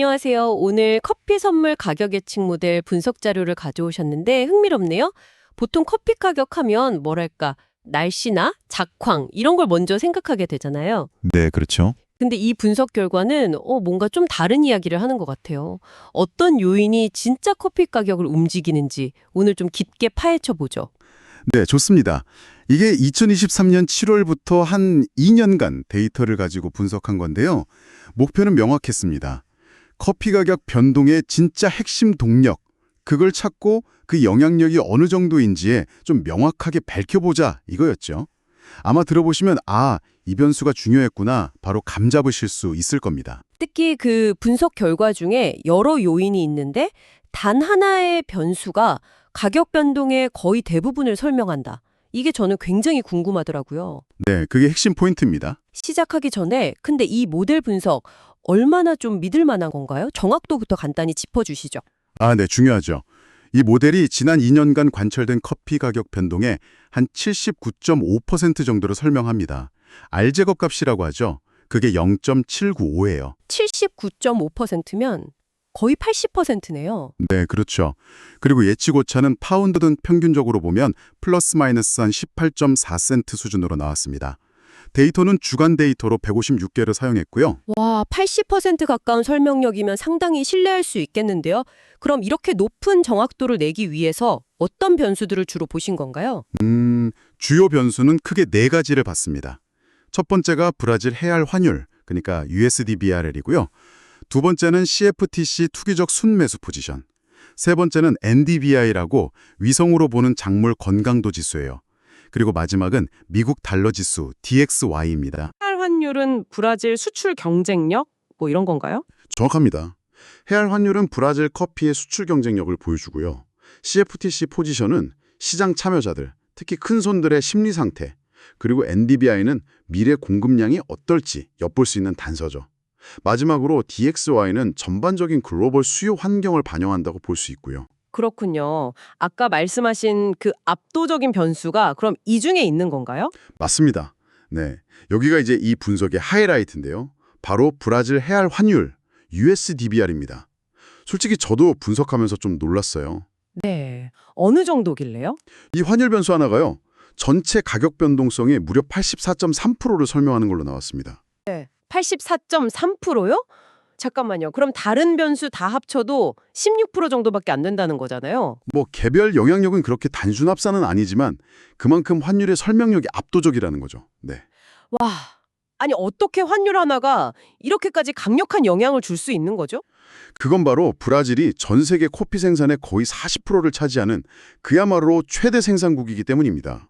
안녕하세요. 오늘 커피 선물 가격 예측 모델 분석 자료를 가져오셨는데 흥미롭네요. 보통 커피 가격 하면 뭐랄까, 날씨나 작황 이런 걸 먼저 생각하게 되잖아요. 네, 그렇죠. 근데 이 분석 결과는 뭔가 좀 다른 이야기를 하는 것 같아요. 어떤 요인이 진짜 커피 가격을 움직이는지 오늘 좀 깊게 파헤쳐 보죠. 네, 좋습니다. 이게 2023년 7월부터 한 2년간 데이터를 가지고 분석한 건데요. 목표는 명확했습니다. 커피 가격 변동의 진짜 핵심 동력, 그걸 찾고 그 영향력이 어느 정도인지에 좀 명확하게 밝혀보자 이거였죠. 아마 들어보시면 이 변수가 중요했구나 바로 감 잡으실 수 있을 겁니다. 특히 그 분석 결과 중에 여러 요인이 있는데 단 하나의 변수가 가격 변동의 거의 대부분을 설명한다. 이게 저는 굉장히 궁금하더라고요. 네, 그게 핵심 포인트입니다. 시작하기 전에 근데 이 모델 분석 얼마나 좀 믿을 만한 건가요? 정확도부터 간단히 짚어주시죠. 네, 중요하죠. 이 모델이 지난 2년간 관찰된 커피 가격 변동의 한 79.5% 정도로 설명합니다. 알제거 값이라고 하죠. 그게 0.795예요. 79.5%면 거의 80%네요. 네, 그렇죠. 그리고 예측 오차는 파운드든 평균적으로 보면 플러스 마이너스 한 18.4센트 수준으로 나왔습니다. 데이터는 주간 데이터로 156개를 사용했고요. 와, 80% 가까운 설명력이면 상당히 신뢰할 수 있겠는데요. 그럼 이렇게 높은 정확도를 내기 위해서 어떤 변수들을 주로 보신 건가요? 주요 변수는 크게 네 가지를 봤습니다. 첫 번째가 브라질 해알 환율, 그러니까 USD-BRL이고요. 두 번째는 CFTC 투기적 순매수 포지션. 세 번째는 NDVI라고 위성으로 보는 작물 건강도 지수예요. 그리고 마지막은 미국 달러 지수 DXY입니다. 해외 환율은 브라질 수출 경쟁력 뭐 이런 건가요? 정확합니다. 해알 환율은 브라질 커피의 수출 경쟁력을 보여주고요. CFTC 포지션은 시장 참여자들, 특히 큰 손들의 심리 상태, 그리고 NDVI는 미래 공급량이 어떨지 엿볼 수 있는 단서죠. 마지막으로 DXY는 전반적인 글로벌 수요 환경을 반영한다고 볼 수 있고요. 그렇군요. 아까 말씀하신 그 압도적인 변수가 그럼 이 중에 있는 건가요? 맞습니다. 네, 여기가 이제 이 분석의 하이라이트인데요. 바로 브라질 해알 환율, USDBR입니다. 솔직히 저도 분석하면서 좀 놀랐어요. 네. 어느 정도길래요? 이 환율 변수 하나가요. 전체 가격 변동성의 무려 84.3%를 설명하는 걸로 나왔습니다. 84.3%요? 잠깐만요. 그럼 다른 변수 다 합쳐도 16% 정도밖에 안 된다는 거잖아요. 뭐 개별 영향력은 그렇게 단순 합산은 아니지만 그만큼 환율의 설명력이 압도적이라는 거죠. 네. 와, 아니 어떻게 환율 하나가 이렇게까지 강력한 영향을 줄 수 있는 거죠? 그건 바로 브라질이 전 세계 커피 생산의 거의 40%를 차지하는 그야말로 최대 생산국이기 때문입니다.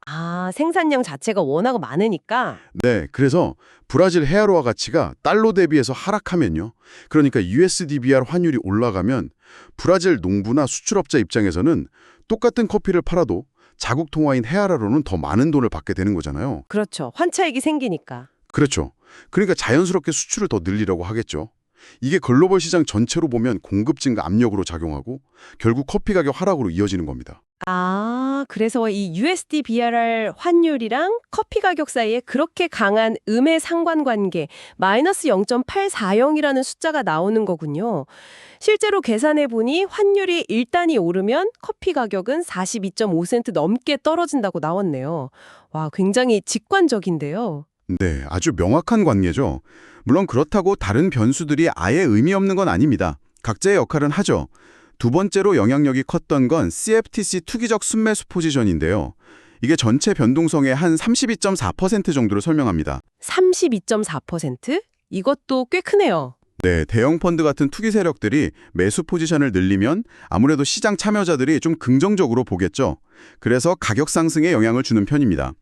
생산량 자체가 워낙 많으니까. 네, 그래서 브라질 헤아로화 가치가 달러 대비해서 하락하면요. 그러니까 USD-BR 환율이 올라가면 브라질 농부나 수출업자 입장에서는 똑같은 커피를 팔아도 자국 통화인 헤아라로는 더 많은 돈을 받게 되는 거잖아요. 그렇죠. 환차익이 생기니까. 그렇죠. 그러니까 자연스럽게 수출을 더 늘리려고 하겠죠. 이게 글로벌 시장 전체로 보면 공급 증가 압력으로 작용하고 결국 커피 가격 하락으로 이어지는 겁니다. 그래서 이 USD BRR 환율이랑 커피 가격 사이에 그렇게 강한 음의 상관관계 마이너스 0.840이라는 숫자가 나오는 거군요. 실제로 계산해 보니 환율이 1단이 오르면 커피 가격은 42.5센트 넘게 떨어진다고 나왔네요. 와, 굉장히 직관적인데요. 네, 아주 명확한 관계죠. 물론 그렇다고 다른 변수들이 아예 의미 없는 건 아닙니다. 각자의 역할은 하죠. 두 번째로 영향력이 컸던 건 CFTC 투기적 순매수 포지션인데요. 이게 전체 변동성의 한 32.4% 정도를 설명합니다. 32.4%? 이것도 꽤 크네요. 네, 대형 펀드 같은 투기 세력들이 매수 포지션을 늘리면 아무래도 시장 참여자들이 좀 긍정적으로 보겠죠. 그래서 가격 상승에 영향을 주는 편입니다.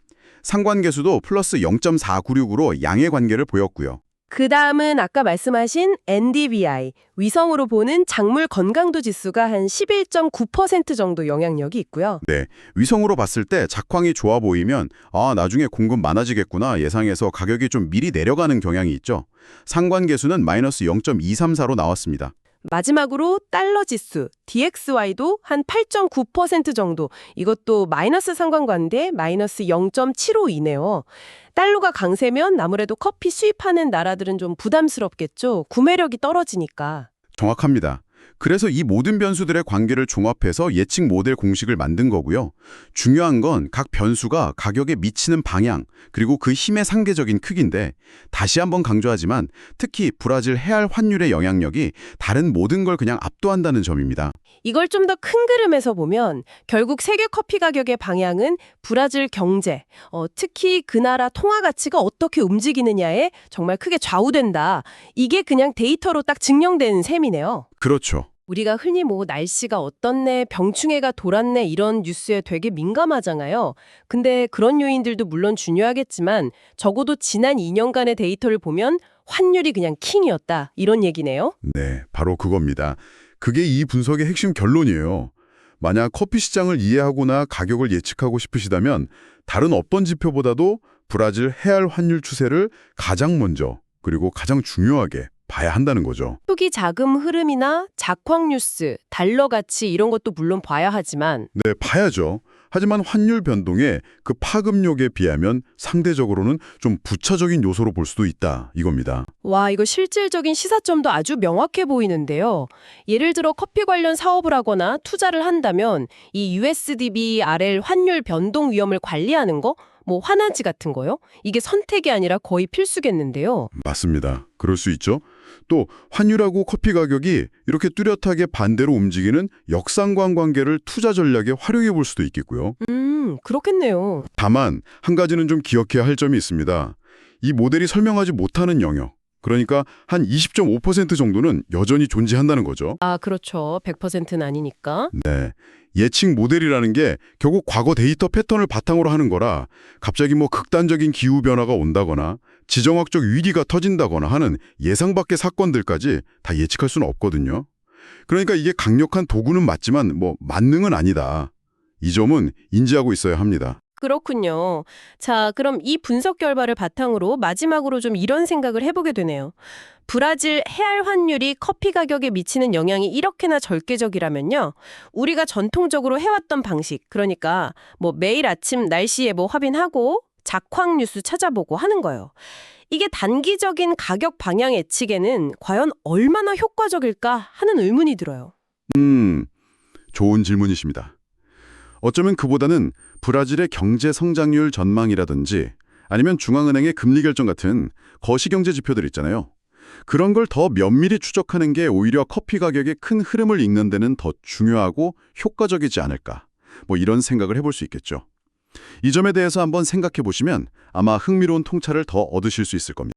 상관계수도 플러스 0.496으로 양의 관계를 보였고요. 그 다음은 아까 말씀하신 NDVI, 위성으로 보는 작물 건강도 지수가 한 11.9% 정도 영향력이 있고요. 네, 위성으로 봤을 때 작황이 좋아 보이면 나중에 공급 많아지겠구나 예상해서 가격이 좀 미리 내려가는 경향이 있죠. 상관계수는 마이너스 0.234로 나왔습니다. 마지막으로 달러 지수, DXY도 한 8.9% 정도, 이것도 마이너스 상관관계 마이너스 0.752네요. 달러가 강세면 아무래도 커피 수입하는 나라들은 좀 부담스럽겠죠. 구매력이 떨어지니까. 정확합니다. 그래서 이 모든 변수들의 관계를 종합해서 예측 모델 공식을 만든 거고요. 중요한 건 각 변수가 가격에 미치는 방향, 그리고 그 힘의 상대적인 크기인데 다시 한번 강조하지만 특히 브라질 해알 환율의 영향력이 다른 모든 걸 그냥 압도한다는 점입니다. 이걸 좀 더 큰 그림에서 보면 결국 세계 커피 가격의 방향은 브라질 경제, 특히 그 나라 통화 가치가 어떻게 움직이느냐에 정말 크게 좌우된다. 이게 그냥 데이터로 딱 증명된 셈이네요. 그렇죠. 우리가 흔히 뭐 날씨가 어떻네, 병충해가 돌았네 이런 뉴스에 되게 민감하잖아요. 근데 그런 요인들도 물론 중요하겠지만 적어도 지난 2년간의 데이터를 보면 환율이 그냥 킹이었다. 이런 얘기네요. 네, 바로 그겁니다. 그게 이 분석의 핵심 결론이에요. 만약 커피 시장을 이해하거나 가격을 예측하고 싶으시다면 다른 어떤 지표보다도 브라질 해알 환율 추세를 가장 먼저 그리고 가장 중요하게 봐야 한다는 거죠. 투기 자금 흐름이나 작황 뉴스, 달러 가치 이런 것도 물론 봐야 하지만 네, 봐야죠. 하지만 환율 변동의 그 파급력에 비하면 상대적으로는 좀 부차적인 요소로 볼 수도 있다 이겁니다. 와, 이거 실질적인 시사점도 아주 명확해 보이는데요. 예를 들어 커피 관련 사업을 하거나 투자를 한다면 이 USDBRL 환율 변동 위험을 관리하는 거, 뭐 환화지 같은 거요? 이게 선택이 아니라 거의 필수겠는데요. 맞습니다. 그럴 수 있죠. 또 환율하고 커피 가격이 이렇게 뚜렷하게 반대로 움직이는 역상관 관계를 투자 전략에 활용해 볼 수도 있겠고요. 그렇겠네요. 다만 한 가지는 좀 기억해야 할 점이 있습니다. 이 모델이 설명하지 못하는 영역, 그러니까 한 20.5% 정도는 여전히 존재한다는 거죠. 아, 그렇죠. 100%는 아니니까. 네. 예측 모델이라는 게 결국 과거 데이터 패턴을 바탕으로 하는 거라 갑자기 뭐 극단적인 기후 변화가 온다거나 지정학적 위기가 터진다거나 하는 예상 밖의 사건들까지 다 예측할 수는 없거든요. 그러니까 이게 강력한 도구는 맞지만 뭐 만능은 아니다. 이 점은 인지하고 있어야 합니다. 그렇군요. 자, 그럼 이 분석 결과를 바탕으로 마지막으로 좀 이런 생각을 해보게 되네요. 브라질 해알 환율이 커피 가격에 미치는 영향이 이렇게나 절대적이라면요. 우리가 전통적으로 해왔던 방식, 그러니까 뭐 매일 아침 날씨 예보 확인하고 작황 뉴스 찾아보고 하는 거예요. 이게 단기적인 가격 방향 예측에는 과연 얼마나 효과적일까 하는 의문이 들어요. 좋은 질문이십니다. 어쩌면 그보다는 브라질의 경제 성장률 전망이라든지 아니면 중앙은행의 금리 결정 같은 거시경제 지표들 있잖아요. 그런 걸 더 면밀히 추적하는 게 오히려 커피 가격의 큰 흐름을 읽는 데는 더 중요하고 효과적이지 않을까. 뭐 이런 생각을 해볼 수 있겠죠. 이 점에 대해서 한번 생각해 보시면 아마 흥미로운 통찰을 더 얻으실 수 있을 겁니다.